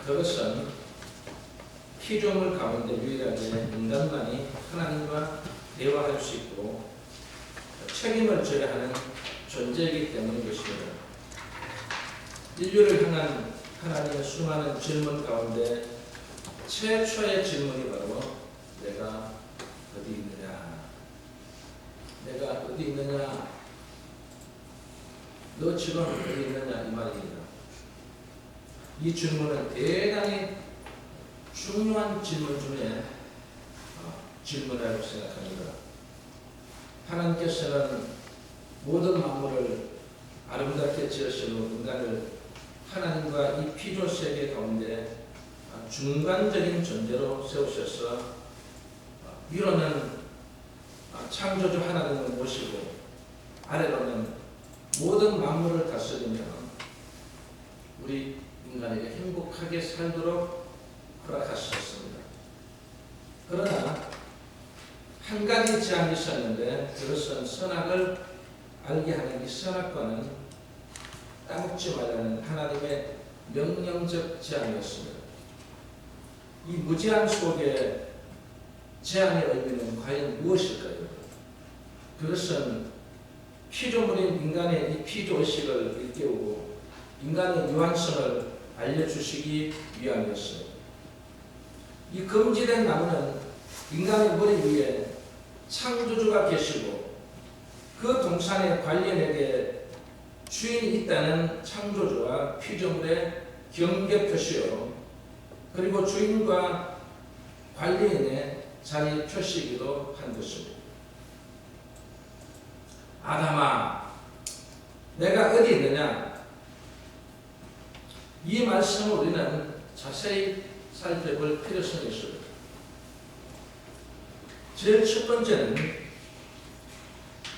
그것은 피조물 가운데 유일하게 인간만이 하나님과 대화할 수 있고 책임을 져야 하는 존재이기 때문인 것입니다. 인류를 향한 하나님의 수많은 질문 가운데 최초의 질문이 바로 내가 어디 있느냐? 내가 어디 있느냐? 너 지금 어디 있느냐? 이 말입니다. 이 질문은 대단히 중요한 질문 중에 질문이라고 생각합니다. 하나님께서는 모든 만물을 아름답게 지으시고 인간을 하나님과 이 피조 세계 가운데 중간적인 존재로 세우셔서 위로는 창조주 하나님을 모시고 아래로는 모든 만물을 다스리며 우리 인간에게 행복하게 살도록 허락하셨습니다. 그러나 한 가지 제한이 있었는데 그것은 선악을 알게 하는 이 선악과는 따먹지 말라는 하나님의 명령적 제한이었습니다. 이 무제한 속에 제한의 의미는 과연 무엇일까요? 그것은 피조물인 인간의 이 피조의식을 일깨우고 인간의 유한성을 알려주시기 위함이었습니다. 이 금지된 나무는 인간의 머리 위에 창조주가 계시고 그 동산의 관리인에게 주인이 있다는 창조주와 피조물의 경계 표시요, 그리고 주인과 관리인의 자리 표시이기도 한 것입니다. 아담아, 내가 어디 있느냐? 이 말씀을 우리는 자세히 살펴볼 필요성이 있습니다. 제일 첫 번째는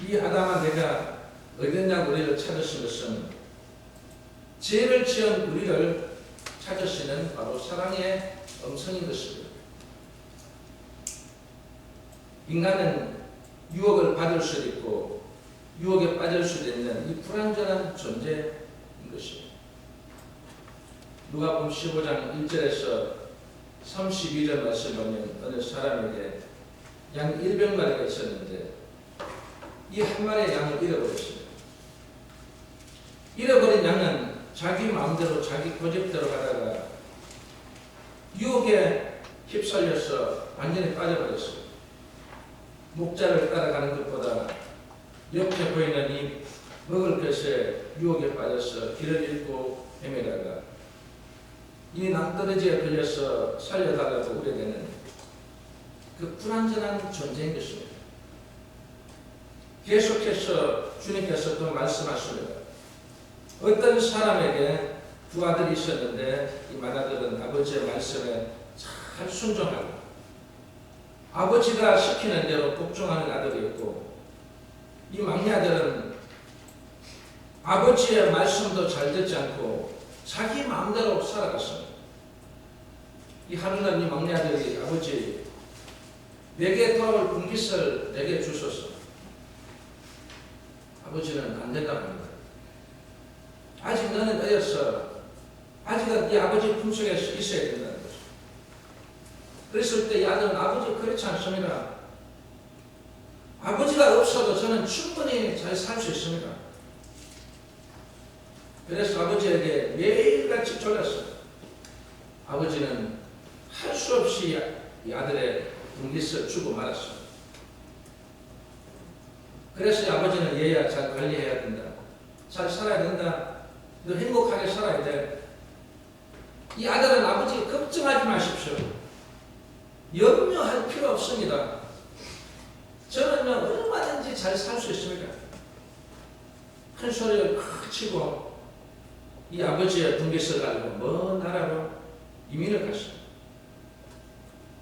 이 아담아 내가 어디냐고 우리를 찾으신 것은 죄를 지은 우리를 찾으시는 바로 사랑의 음성인 것입니다. 인간은 유혹을 받을 수도 있고 유혹에 빠질 수도 있는 이 불완전한 존재인 것입니다. 누가복음 15장 1절에서 32절 말씀 보면 어느 사람에게 양 100마리가 있었는데 이 한 마리의 양을 잃어버렸습니다. 잃어버린 양은 자기 마음대로 자기 고집대로 가다가 유혹에 휩쓸려서 완전히 빠져버렸습니다. 목자를 따라가는 것보다 옆에 보이는 이 먹을 것에 유혹에 빠져서 길을 잃고 헤매다가 이 낭떠러지에 걸려서 살려달라고 우려되는 그 불완전한 존재인 것입니다. 계속해서 주님께서 또 말씀하십니다. 어떤 사람에게 두 아들이 있었는데 이 맏아들은 아버지의 말씀에 잘 순종하고 아버지가 시키는 대로 복종하는 아들이었고 이 막내 아들은 아버지의 말씀도 잘 듣지 않고 자기 마음대로 살아갔습니다. 이 하루는 이 막내 아들이 아버지 내게 돌아올 분깃을 내게 주소서. 아버지는 안 된다고 합니다. 아직 너는 어려서 아직은 이 아버지 품속에 있어야 된다는 거죠. 그랬을 때 이 아들은 아버지 그렇지 않습니다. 아버지가 없어도 저는 충분히 잘 살 수 있습니다. 그래서 아버지에게 매일같이 졸랐어요. 아버지는 할 수 없이 이 아들의 분깃을 주고 말았어요. 그래서 이 아버지는 얘야 잘 관리해야 된다. 잘 살아야 된다. 너 행복하게 살아야 돼. 이 아들은 아버지 걱정하지 마십시오. 염려할 필요 없습니다. 저는요 얼마든지 잘 살 수 있습니다. 큰 소리를 크 치고 이 아버지의 분깃을 가지고 먼 나라로 이민을 갔어요.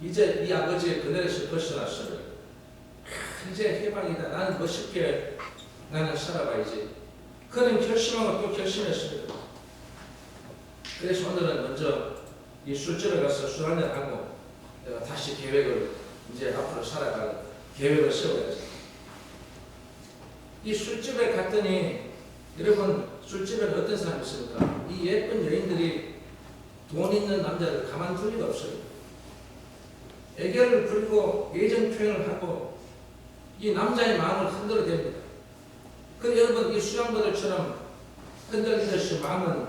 이제 이 아버지의 그늘에서 벗어났어요. 이제 해방이다. 나는 멋있게 나는 살아봐야지. 그는 결심하고 또 결심했습니다. 그래서 오늘은 먼저 이 술집에 가서 술 한잔 하고 내가 다시 계획을 이제 앞으로 살아갈 계획을 세워야지. 이 술집에 갔더니 여러분 술집에는 어떤 사람이 있습니까? 이 예쁜 여인들이 돈 있는 남자를 가만둘 리가 없어요. 애교를 부리고 애정 표현을 하고 이 남자의 마음을 흔들어댑니다. 그런데 여러분 이 수양버들처럼 흔들리듯이 마음은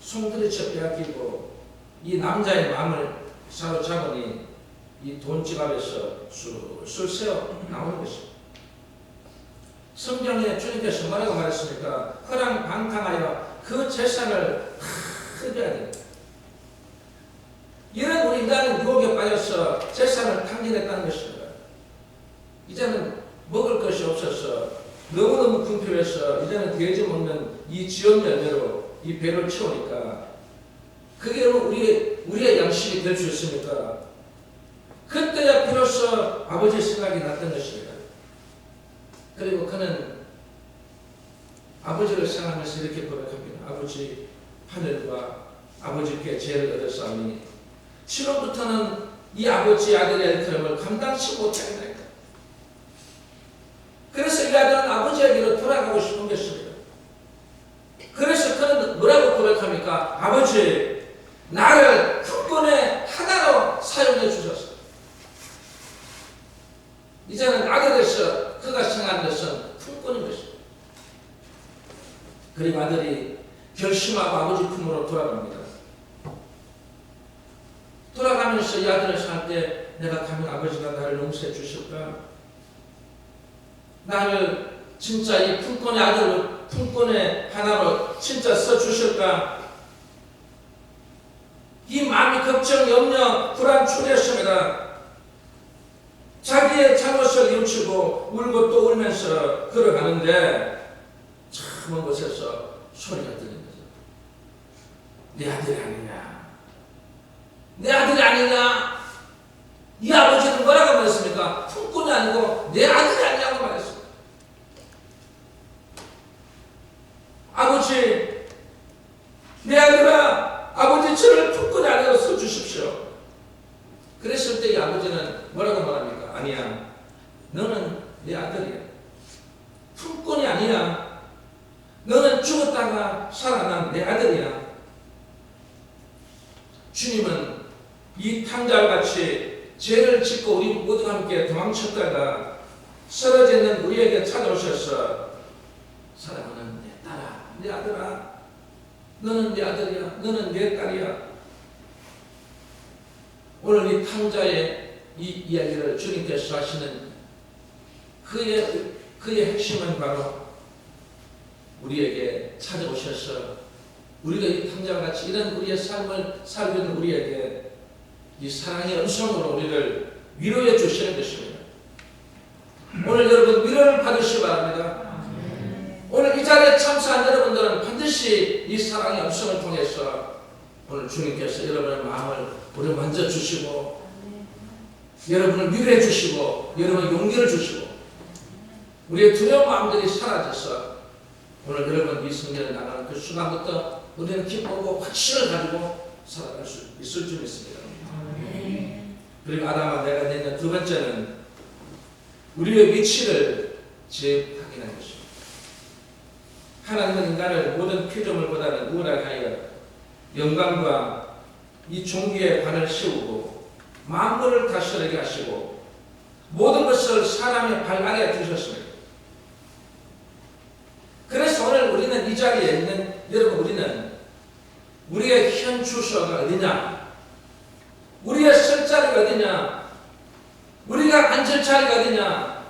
송두리째 빼앗기고 이 남자의 마음을 사로잡으니 이 돈 지갑에서 술술 새어 나오는 것입니다. 성경에 주님께서 뭐라고 말했습니까? 허랑방탕하여 그 재산을 흡여해야 됩니다. 이런 우리 인간은 유혹에 빠져서 재산을 탕진했다는 것입니다. 이제는 먹을 것이 없어서 너무너무 궁핍해서 이제는 돼지 먹는 이 지원 열매로 이 배를 채우니까 그게 우리의 양식이 될 수 있습니까? 그때야 비로소 아버지의 생각이 났던 것입니다. 그리고 그는 아버지를 생각하면서 이렇게 고백합니다. 아버지, 하늘과 아버지께 죄를 얻었사오니 지금부터는 이 아버지의 아들의 그름을 감당치 못하겠나이다. 그래서 이 아들은 아버지에게로 돌아가고 싶은 것입니다. 그래서 그는 뭐라고 고백합니까? 아버지, 나를 품꾼의 하나로 사용해 주소서. 이제는 아들에서 그가 생각한 것은 품꾼인 것입니다. 그리고 아들이 결심하고 아버지 품으로 돌아갑니다. 돌아가면서 이 아들을 생각할 때 내가 가면 아버지가 나를 용서해 주실까? 나를 진짜 이 품꾼의 아들을 품꾼의 하나로 진짜 써주실까? 이 마음이 걱정, 염려, 불안, 초래했습니다. 자기의 잘못을 뉘우치고 울고 또 울면서 걸어가는데 참 먼 곳에서 소리가 들린 거죠. 내 아들이 아니냐? 내 아들이 아니냐? 이 아버지는 뭐라고 말했습니까? 품꾼이 아니고 내 아들이 아니냐고 말했습니다. 아버지, 내 아들아, 아버지 저를 품꾼이 아니라 써주십시오. 그랬을 때 이 아버지는 뭐라고 말합니까? 아니야, 너는 내 아들이야. 품꾼이 아니야. 너는 죽었다가 살아난 내 아들이야. 주님은 이 탕자와 같이 죄를 짓고 우리 모두가 함께 도망쳤다가 쓰러져 있는 우리에게 찾아오셔서 사랑하는 내 딸아, 내 아들아, 너는 내 아들이야, 너는 내 딸이야. 오늘 이 탕자의 이 이야기를 주님께서 하시는 그의 핵심은 바로 우리에게 찾아오셔서 우리가 이 탕자와 같이 이런 우리의 삶을 살고 있는 우리에게 이 사랑의 음성으로 우리를 위로해 주시는 것입니다. 오늘 여러분 위로를 받으시기 바랍니다. 오늘 이 자리에 참석한 여러분들은 반드시 이 사랑의 음성을 통해서 오늘 주님께서 여러분의 마음을 우리 만져주시고 여러분을 위로해 주시고 여러분의 용기를 주시고 우리의 두려운 마음들이 사라져서 오늘 여러분 이 성전에 나가는 그 순간부터 우리는 기쁘고 확신을 가지고 살아갈 수 있을 줄 믿습니다. 그리고 아담과 내가 내는 두 번째는 우리의 위치를 재확인하는 것입니다. 하나님은 인간을 모든 피조물보다는 우월하게 하여 영광과 이 종기에 관을 씌우고 만물을 다스리게 하시고 모든 것을 사람의 발 아래에 두셨습니다. 그래서 오늘 우리는 이 자리에 있는 여러분, 우리는 우리의 현 주소가 어디냐? 우리의 설 자리가 어디냐? 우리가 앉을 자리가 어디냐?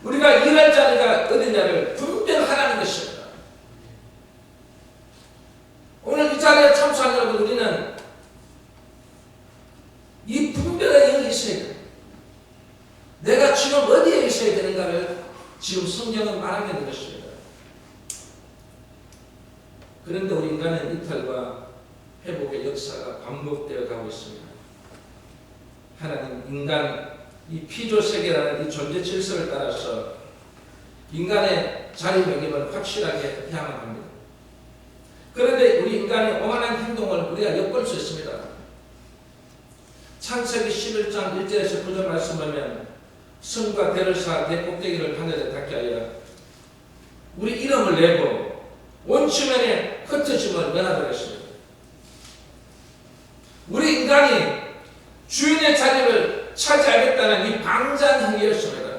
우리가 일할 자리가 어디냐를 분별하라는 것입니다. 오늘 이 자리에 참석한 여러분, 우리는 이 분별의 영이 있어야 돼요. 내가 지금 어디에 있어야 되는가를 지금 성경은 말하고 있는 것입니다. 그런데 우리 인간은 이탈과 회복의 역사가 반복되어 가고 있습니다. 하나님 인간 이 피조세계라는 이 존재 질서를 따라서 인간의 자리매김을 확실하게 해야만 합니다. 그런데 우리 인간의 오만한 행동을 우리가 엿볼 수 있습니다. 창세기 11장 1절에서 9절 말씀을 보면 성과 대를 쌓아 대 꼭대기를 하늘에 닿게 하여 우리 이름을 내고 온 지면에 흩어짐을 면하도록 했습니다. 인간이 주인의 자리를 차지하겠다는 이 방자한 행위였습니다.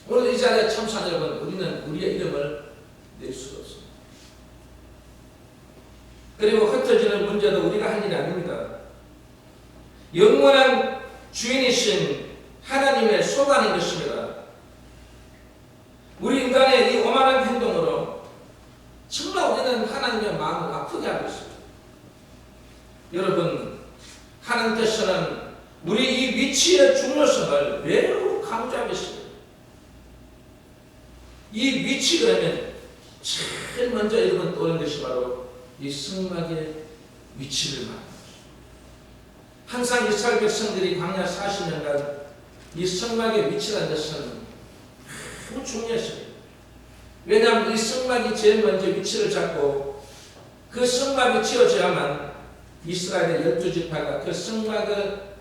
오늘 이 자리에 참석 여러분, 우리는 우리의 이름을 낼 수가 없습니다. 그리고 흩어지는 문제도 우리가 할 일이 아닙니다. 영원한 주인이신 하나님의 소관인 것입니다. 우리 인간의 이 오만한 행동으로 정말 우리는 하나님의 마음을 아프게 하고 있습니다. 여러분, 하나님께서는 우리 이 위치의 중요성을 매우 강조하고 있습니다. 이 위치 그러면 제일 먼저 여러분 떠오르는 것이 바로 이 성막의 위치를 말합니다. 항상 이스라엘 백성들이 광야 40년간 이 성막의 위치라는 것은 매우 중요했습니다. 왜냐하면 이 성막이 제일 먼저 위치를 잡고 그 성막이 지어져야만 이스라엘의 12지파가 그 성막을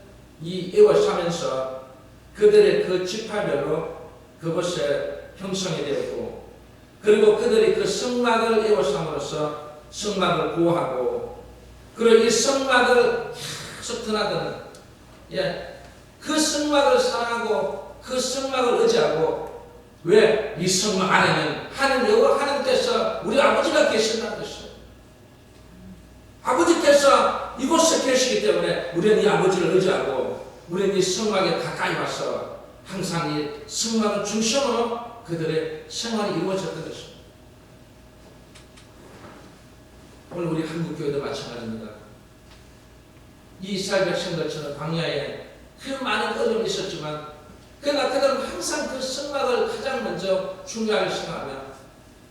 에워싸면서 그들의 그 지파별로 그곳에 형성이 되었고, 그리고 그들이 그 성막을 에워싸므로써 성막을 보호하고, 그리고 이 성막을 계속 드나드는, 그 성막을 사랑하고 그 성막을 의지하고, 왜? 이 성막 안에는 하나님께서 우리 아버지가 계신다는 것이에요. 아버지께서 이곳에 계시기 때문에 우리는 이 아버지를 의지하고 우리는 이 성막에 가까이 와서 항상 이 성막을 중심으로 그들의 생활이 이루어졌던 것입니다. 오늘 우리 한국교회도 마찬가지입니다. 이 이스라엘 백성들처럼 광야에 그 많은 어려움이 있었지만, 그러나 그들은 항상 그 성막을 가장 먼저 중요하게 생각하며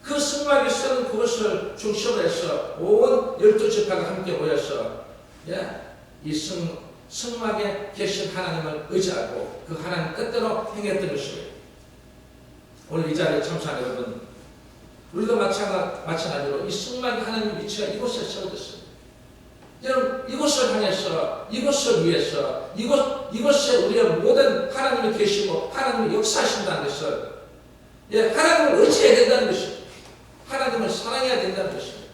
그 성막이 서는 그것을 중심으로 해서 온 12지파가 함께 모여서 이 성막에 계신 하나님을 의지하고 그 하나님 뜻대로 행했던 것이에요. 오늘 이 자리에 참석한 여러분, 우리도 마찬가지로 이 성막의 하나님 위치가 이곳에 세워졌습니다. 여러분, 이곳을 향해서, 이곳을 위해서, 이곳에 우리의 모든 하나님이 계시고 하나님이 역사하신다는 것을, 하나님을 의지해야 된다는 것입니다. 하나님을 사랑해야 된다는 것입니다.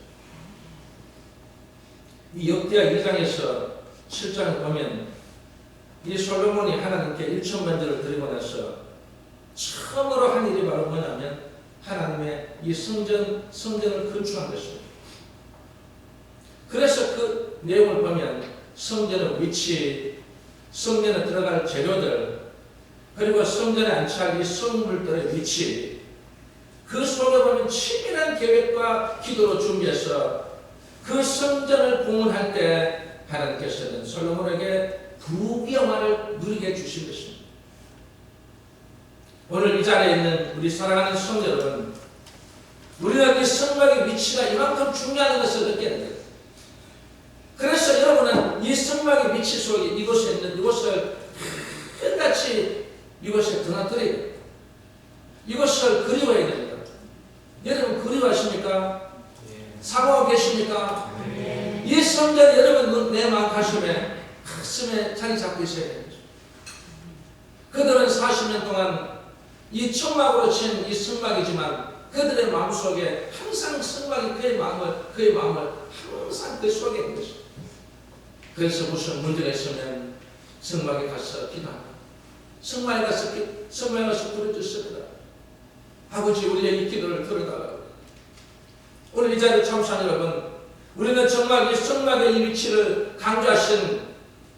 이 역대하 2장에서 7장을 보면 이 솔로몬이 하나님께 1천 번제를 드리고 나서 처음으로 한 일이 바로 뭐냐면 하나님의 이 성전을 건축한 것입니다. 그래서 그 내용을 보면 성전의 위치, 성전에 들어갈 재료들, 그리고 성전에 안치할 이 성물들의 위치, 그 속에 보면 치밀한 계획과 기도로 준비해서 그 성전을 봉헌할 때 하나님께서는 솔로몬에게 부귀영화를 누리게 해주신 것입니다. 오늘 이 자리에 있는 우리 사랑하는 성도 여러분, 우리가 이 성막의 위치가 이만큼 중요한 것을 느껴야 됩니다. 그래서 여러분은 이 성막의 위치 속에 이곳에 있는 이곳을 끝같이 이곳에 드나들어야 됩니다. 이곳을 그리워야 됩니다. 여러분 그리워하십니까? 사모하고 계십니까? 이 성전이 여러분 내 마음 가슴에 자리 잡고 있어야 됩니다. 그들은 40년 동안 이 천막으로 친 이 성막이지만 그들의 마음속에 항상 성막이 그의 마음을 항상 그 속에 있는 것입니다. 그래서 무슨 문제가 있으면 성막에 가서 기도합니다. 성막에 가서 부르짖습니다. 아버지, 우리의 이 기도를 들어달라고. 오늘 이 자리에 참석한 여러분, 우리는 정말 이 성막의 이 위치를 강조하신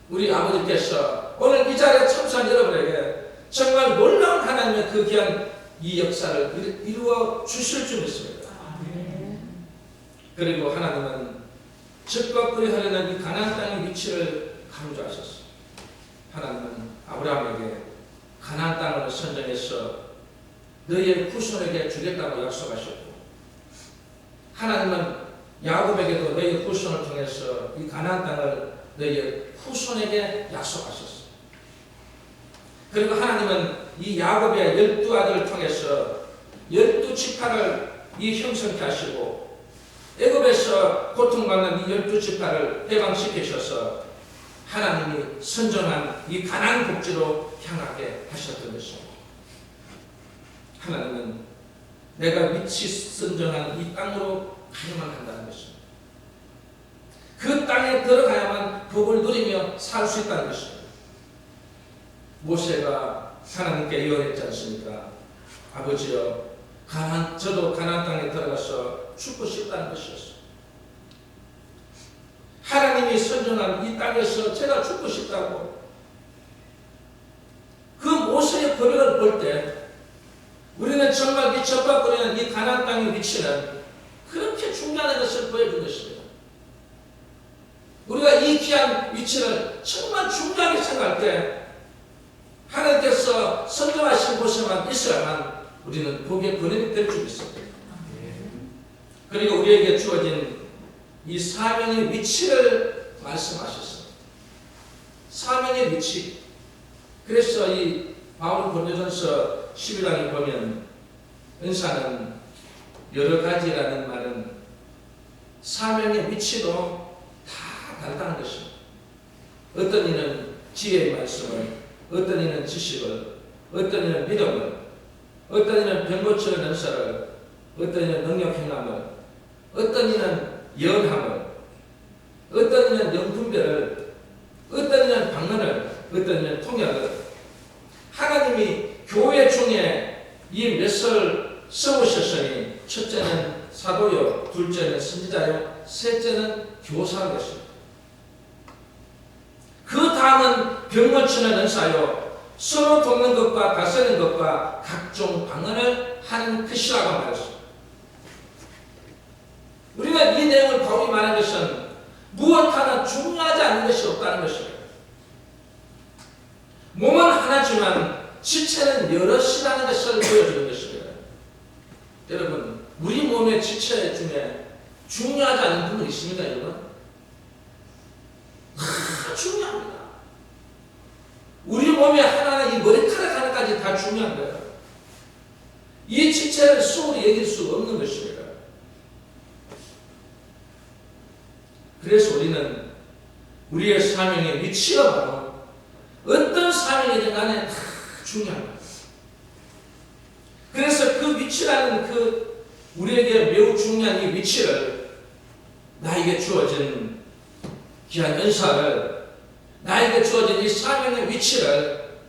우리 아버지께서 오늘 이 자리에 참석한 여러분에게 정말 놀라운 하나님의 그 귀한 이 역사를 이루어 주실 줄 믿습니다. 그리고 하나님은 적과 꿀이 흐르는 이 가나안 땅의 위치를 강조하셨습니다. 하나님은 아브라함에게 가나안 땅을 선정해서 너희의 후손에게 주겠다고 약속하셨고, 하나님은 야곱에게도 너희의 후손을 통해서 이 가나안 땅을 너희의 후손에게 약속하셨습니다. 그리고 하나님은 이 야곱의 12아들을 통해서 12지파를 이 형성케 하시고 애굽에서 고통받는 이 12지파를 해방시키셔서 하나님이 선정한 이 가나안 복지로 향하게 하셨던 것입니다. 하나님은 내가 위치 선정한 이 땅으로 가야만 한다는 것입니다. 그 땅에 들어가야만 복을 누리며 살 수 있다는 것입니다. 모세가 하나님께 예언했지 않습니까? 아버지여, 저도 가나안 땅에 들어가서 죽고 싶다는 것이었어요. 하나님이 선정한 이 땅에서 제가 죽고 싶다고. 그 모세의 고백을 볼 때 우리는 정말 이 젖박거리는 이 가나안 땅의 위치는 그렇게 중요한 것을 보여준 것입니다. 우리가 이 귀한 위치를 정말 중요하게 생각할 때 하나님께서 선정하신 곳에만 있어야만 우리는 복의 근원이 될 줄 있습니다. 그리고 우리에게 주어진 이 사명의 위치를 말씀하셨어요. 사명의 위치. 그래서 이 바울 고린도전서 12장에 보면 은사는 여러 가지라는 말은 사명의 위치도 다 다르다는 것입니다. 어떤 이는 지혜의 말씀을, 어떤 이는 지식을, 어떤 이는 믿음을, 어떤 이는 병 고치는 은사를, 어떤 이는 능력 행함을, 어떤 이는 예언함을, 어떤 이는 영분별을, 어떤 이는 방언을, 어떤 이는 통역을. 하나님이 교회 중에 이 몇을 세우셨으니 첫째는 사도요, 둘째는 선지자요, 셋째는 교사인 것입니다. 그 다음은 병 고치는 은사요, 서로 돕는 것과 다스리는 것과 각종 방언을 하는 것이라고 말했습니다. 우리가 이 내용을 바울이 말한 것은 무엇 하나 중요하지 않은 것이 없다는 것입니다. 몸은 하나지만 지체는 여럿이라는 것을 보여주는 것입니다. 여러분, 우리 몸의 지체 중에 중요하지 않은 부분이 있습니까, 여러분? 중요합니다. 우리 몸에 하나하나 이 머리카락 하나까지 다 중요한 거예요. 이 지체를 수로 여길 수 없는 것입니다. 그래서 우리는 우리의 사명의 위치가 바로 어떤 사명이든 간에 다 중요한 거예요. 그래서 그 위치라는 그 우리에게 매우 중요한 이 위치를, 나에게 주어진 귀한 은사를, 나에게 주어진 이 사명의 위치를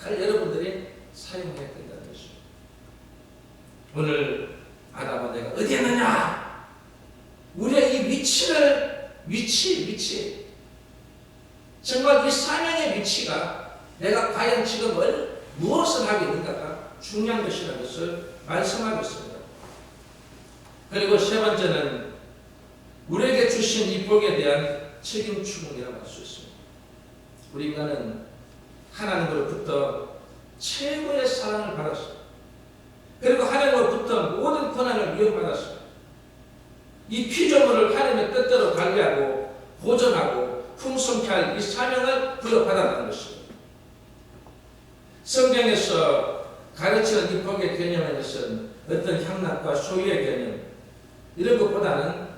잘 여러분들이 사용해야 된다는 것입니다. 오늘 아담아 내가 어디 있느냐? 우리의 이 위치 정말 이 사명의 위치가 내가 과연 지금 무엇을 하고 있는가가 중요한 것이라는 것을 말씀하고 있습니다. 그리고 세 번째는 우리에게 주신 이 복에 대한 책임 추궁이라고 할 수 있습니다. 우리 인간은 하나님으로부터 최고의 사랑을 받았습니다. 그리고 하나님으로부터 모든 권한을 이용받았습니다. 이 피조물을 하나님의 뜻대로 관리하고 보존하고 풍성케 할 이 사명을 부여받았다는 것입니다. 성경에서 가르치는 이 복의 개념에 것은 어떤 향락과 소유의 개념 이런 것보다는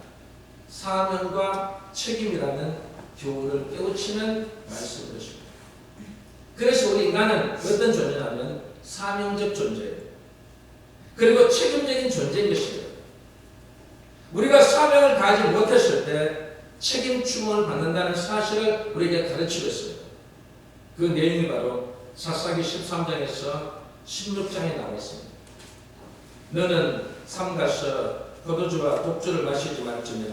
사명과 책임이라는 교훈을 깨우치는 말씀인 것입니다. 그래서 우리 인간은 어떤 존재냐면 사명적 존재예요. 그리고 책임적인 존재인 것입니다. 우리가 사명을 다하지 못했을 때 책임 추궁을 받는다는 사실을 우리에게 가르치고 있습니다. 그 내용이 바로 사사기 13장에서 16장에 나와 있습니다. 너는 삼가서 포도주와 독주를 마시지 말지며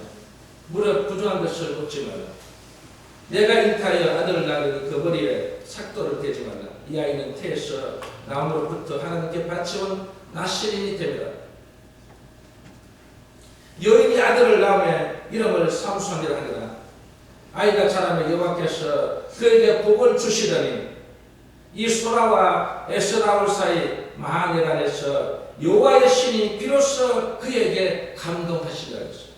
무릇 부정한 것을 먹지 말라. 내가 잉타하여 아들을 낳으니 그 머리에 삭도를 대지 말라. 이 아이는 태에서 나옴으로부터 하나님께 바치온 나실인이 됩니다. 여인이 아들을 낳음에 이름을 삼손이라 하니라. 아이가 자라며 여호와께서 그에게 복을 주시더니 이 소라와 에스라올 사이 마하네란에서 여호와의 신이 비로소 그에게 감동하시리라 했습니다.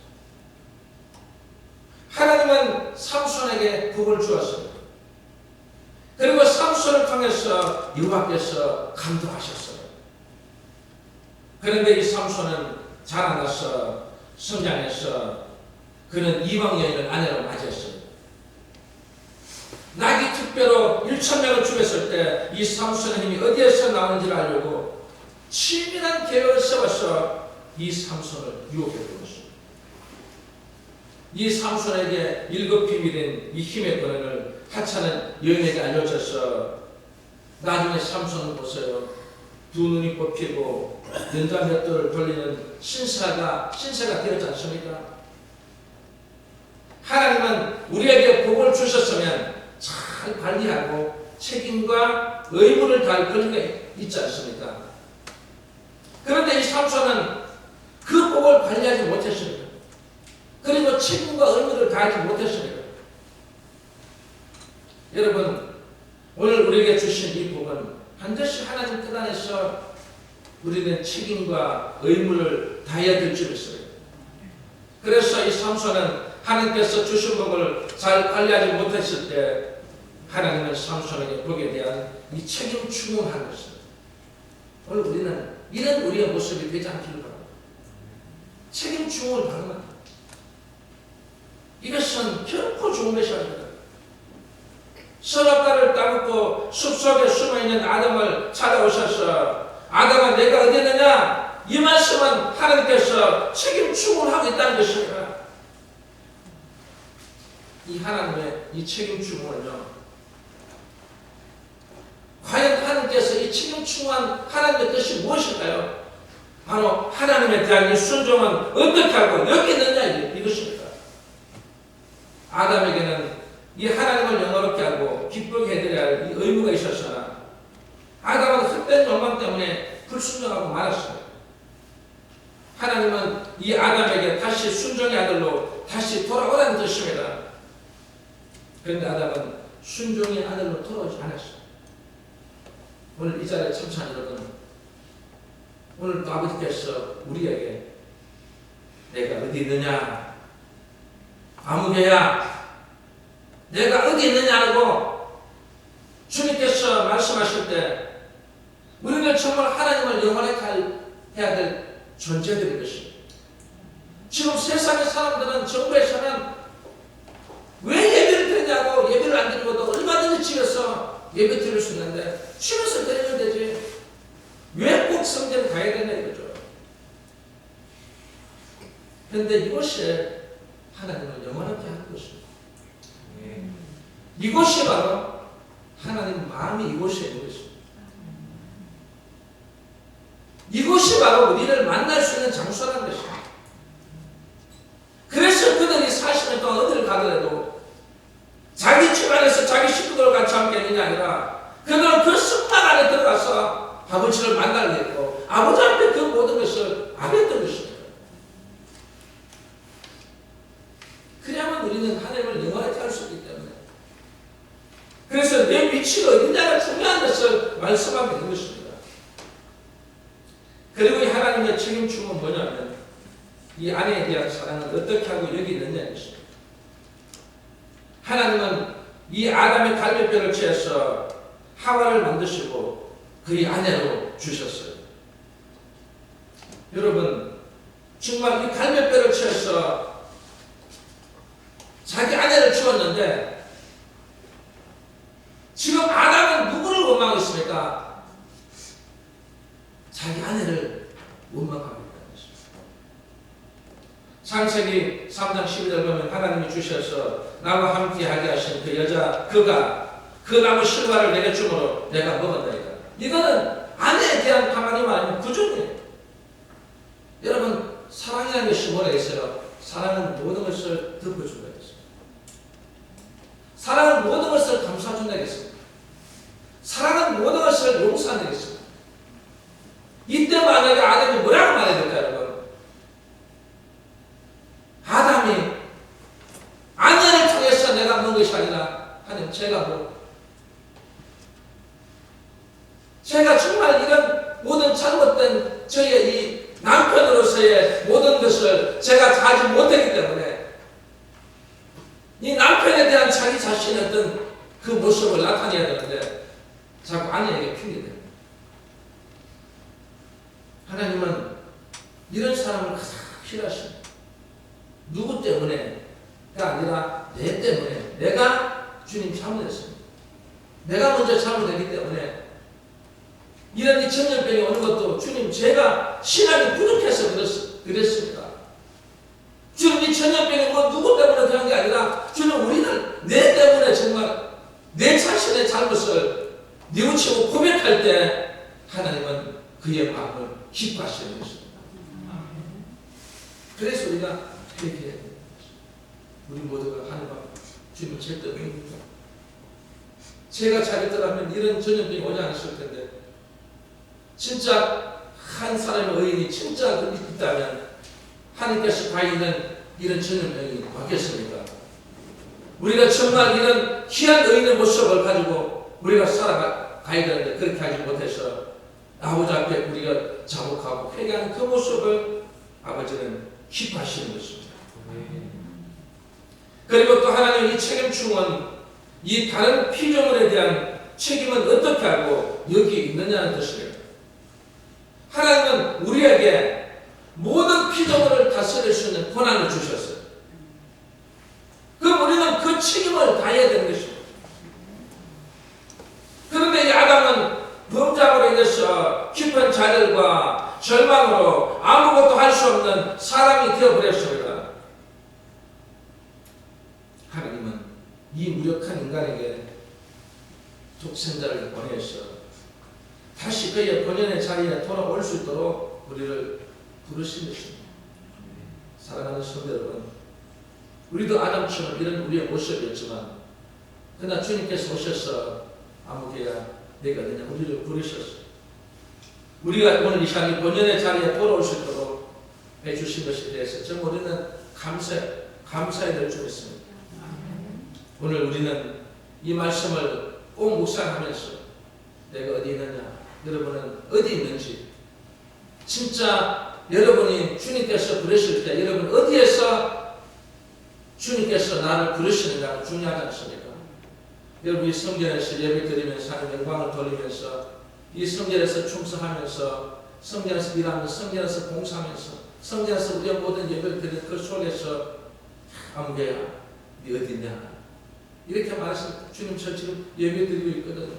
하나님은 삼손에게 복을 주었습니다. 그리고 삼손을 통해서 여호와께서 감동하셨어요. 그런데 이 삼손은 자라나서 성장해서 그는 이방 여인을 아내로 맞이했습니다. 나귀 특별로 1,000명을 죽였을 때 이 삼손의 힘이 어디에서 나오는지를 알려고 치밀한 계획을 세워서 이 삼손을 유혹했던 것입니다. 이 삼손에게 7 비밀인 이 힘의 권한을 하찮은 여인에게 알려져서 나중에 삼손을 보세요. 2 눈이 뽑히고 연자 맷돌을 돌리는 신세가 되었지 않습니까? 하나님은 우리에게 복을 주셨으면 잘 관리하고 책임과 의무를 다할 권리가 있지 않습니까? 그런데 이 삼손은 그 복을 관리하지 못했습니다. 그리고 책임과 의무를 다하지 못했습니다. 여러분, 오늘 우리에게 주신 이 복은 반드시 하나님 뜻 안에서 우리는 책임과 의무를 다해야 될 줄 믿습니다. 그래서 이 삼손은 하나님께서 주신 복을 잘 관리하지 못했을 때 하나님은 삼손에게 복에 대한 이 책임 추궁한 것입니다. 오늘 우리는 이런 우리의 모습이 되지 않기를 바랍니다. 책임 추궁을 바랍니다. 이것은 결코 좋은 것이 아닙니다. 선악과를 따먹고 숲속에 숨어있는 아담을 찾아오셔서 아담아 내가 어디 있느냐? 이 말씀은 하나님께서 책임 추궁하고 있다는 것입니다. 이 하나님의 이 책임 추궁은요, 과연 하나님께서 이 책임 추궁한 하나님의 뜻이 무엇일까요? 바로 하나님에 대한 이 순종은 어떻게 하고 여기느냐 이것입니다. 아담에게는 이 하나님을 영화롭게 하고 기쁘게 해드려야 할 이 의무가 있었으나 아담은 헛된 욕망 때문에 불순종하고 말았습니다. 하나님은 이 아담에게 다시 순종의 아들로 다시 돌아오라는 뜻입니다. 그런데 아담은 순종의 아들로 돌아오지 않았습니다. 오늘 이 자리에 참찬 여러분, 오늘 아버지께서 우리에게 내가 어디 있느냐? 아무개야 내가 어디 있느냐고 주님께서 말씀하실 때 우리는 정말 하나님을 영원하게 해야 될 존재들인 것입니다. 지금 세상의 사람들은 정부에서는 왜 예배를 드리냐고 예배를 안 드리고도 얼마든지 집에서 예배 드릴 수 있는데 집에서 드리면 되지 왜 꼭 성전에 가야 되냐 이거죠. 그런데 이것이 하나님을 영원하게 하는 것입니다. 이것이 바로 하나님 마음이 이곳에 있는 것입니다. 이곳이 바로 우리를 만날 수 있는 장소라는 것입니다. 그래서 그들이 40년 동안 어디를 가더라도 자기 집안에서 자기 식구들과 같이 함께 있는 게 아니라 그들은 그 습관 안에 들어가서 아버지를 만나게 했고 아버지한테 그 모든 것을 알았던 것입니다. 그래야만 우리는 하나님을 영원하게 할 수 있기 때문에 그래서 내 위치가 어디냐가 중요한 것을 말씀하고 있는 것입니다. 그리고 이 하나님의 책임충은 뭐냐면 이 아내에 대한 사랑은 어떻게 하고 여기 있느냐는 것입니다. 하나님은 이 아담의 갈비뼈를 취해서 하와를 만드시고 그의 아내로 주셨어요. 여러분 정말 이 갈비뼈를 취해서 자기 아내를 주었는데 지금 아담은 누구를 원망하고 있습니까? 자기 아내를 원망하고 있다는 것입니다. 창세기 3장 12절 보면 하나님이 주셔서 나와 함께하게 하신 그 여자 그가 그 나무 실과를 내게 주므로 내가 먹었나이다. 이거는 아내에 대한 하나님 아니면 구종이에요. 여러분 사랑이라는 것이 뭐라 했어요? 사랑은 모든 것을 덮어준다 했습니다. 사랑은 모든 것을 감싸준다 했습니다. 사랑은 모든 것을 용서한다 했습니다. 이때 만약에 아담이 뭐라고 말해야 될까요, 여러분? 아담이 아내를 통해서 내가 먹은 것이 아니라 하나님 제가 정말 이런 모든 잘못된 저의 이 남편으로서의 모든 것을 제가 다 하지 못했기 때문에 이 남편에 대한 자기 자신의 어떤 그 모습을 나타내야 되는데 자꾸 아내에게 핑계대요. 하나님은 이런 사람을 가장 싫어하십니다. 누구 때문에가 아니라 내 때문에 내가 주님 잘못했습니다. 내가 먼저 잘못했기 때문에 이런 이 청년병이 오는 것도 주님 제가 신앙이 부족해서 그랬습니다. 주님 이 전염병이 뭐 누구 때문에 그런 게 아니라 주님 우리는 내 때문에 정말 내 자신의 잘못을 뉘우치고 고백할 때 하나님은 그의 마음을 기뻐하시는 것입니다. 그래서 우리가 회개해야 됩니다. 우리 모두가 하는 방 주님 절대 없습니다. 제가 잘했더라면 이런 전염병이 오지 않았을 텐데 진짜 한 사람의 의인이 진짜 있다면 하나님께서 과연 이런 전염병이 왔겠습니까? 우리가 정말 이런 귀한 의인의 모습을 가지고 우리가 살아가야 되는데 그렇게 하지 못해서 아버지 앞에 우리가 자복하고 회개하는 그 모습을 아버지는 기뻐하시는 것입니다. 그리고 또 하나님 이 책임충은 이 다른 피조물에 대한 책임은 어떻게 알고 여기 있느냐는 뜻이에요. 하나님은 우리에게 모든 피조물을 다스릴 수 있는 권한을 주셨어요. 그럼 우리는 그 책임을 다해야 되는 것입니다. 그런데 이 아담은 범죄함으로 인해서 깊은 좌절과 절망으로 아무것도 할 수 없는 사람이 되어버렸습니다. 하나님은 이 무력한 인간에게 독생자를 보내서 다시 그의 본연의 자리에 돌아올 수 있도록 우리를 부르신 것입니다. 사랑하는 성도 여러분, 우리도 아담처럼 이런 우리의 모습이었지만 그러나 주님께서 오셔서 아무개야 내가 어디냐 우리를 부르셨어요. 우리가 오늘 이 시간에 본연의 자리에 돌아올 수 있도록 해주신 것에 대해서 정말 우리는 감사해야 될 줄 믿습니다. 오늘 우리는 이 말씀을 꼭 묵상하면서 내가 어디 있느냐, 여러분은 어디 있는지, 진짜 여러분이 주님께서 부르실 때 여러분 어디에서 주님께서 나를 부르시는가 중요하지 않습니까? 여러분 이 성전에서 예배 드리면서 하는 영광을 돌리면서 이 성전에서 충성하면서 성전에서 일하면서 성전에서 봉사하면서 성전에서 우리의 모든 예배를 드리는 그 속에서 아무개야 네 어디 있냐 이렇게 말했습니다. 주님 저 지금 예배 드리고 있거든요.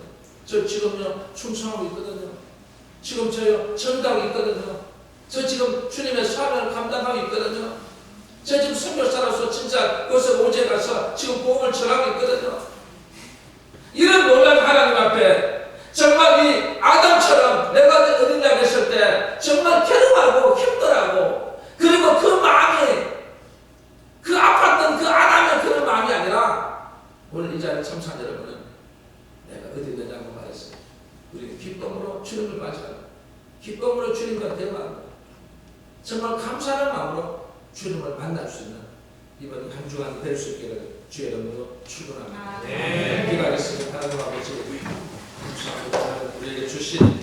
저 지금요 충성하고 있거든요. 지금 저요 전도하고 있거든요. 저 지금 주님의 사명을 감당하고 있거든요. 저 지금 선교사로서 진짜 그곳에 오제 가서 지금 복음을 전하고 있거든요. 이런 놀란 하나님 앞에 정말 이 아담처럼 내가 어딨냐 했을 때 정말 괴로워하고 힘들어하고 그리고 그 마음이 그 아팠던 그 아담의 그런 마음이 아니라 오늘 이 자리에 참석한 여러분은 내가 어디 있느냐고 말했어요. 우리는 기쁨으로 주님을 맞이하고 기쁨으로 주님과 대화하고 정말 감사하는 마음으로 주님을 만날 수 있는 이번 한 주간 될 수 있기를 주의 이름으로 축원합니다. 기도하겠습니다. 하나님 아버지 감사합니다. 우리에게 주신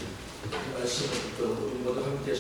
말씀을 듣고 우리 모두 함께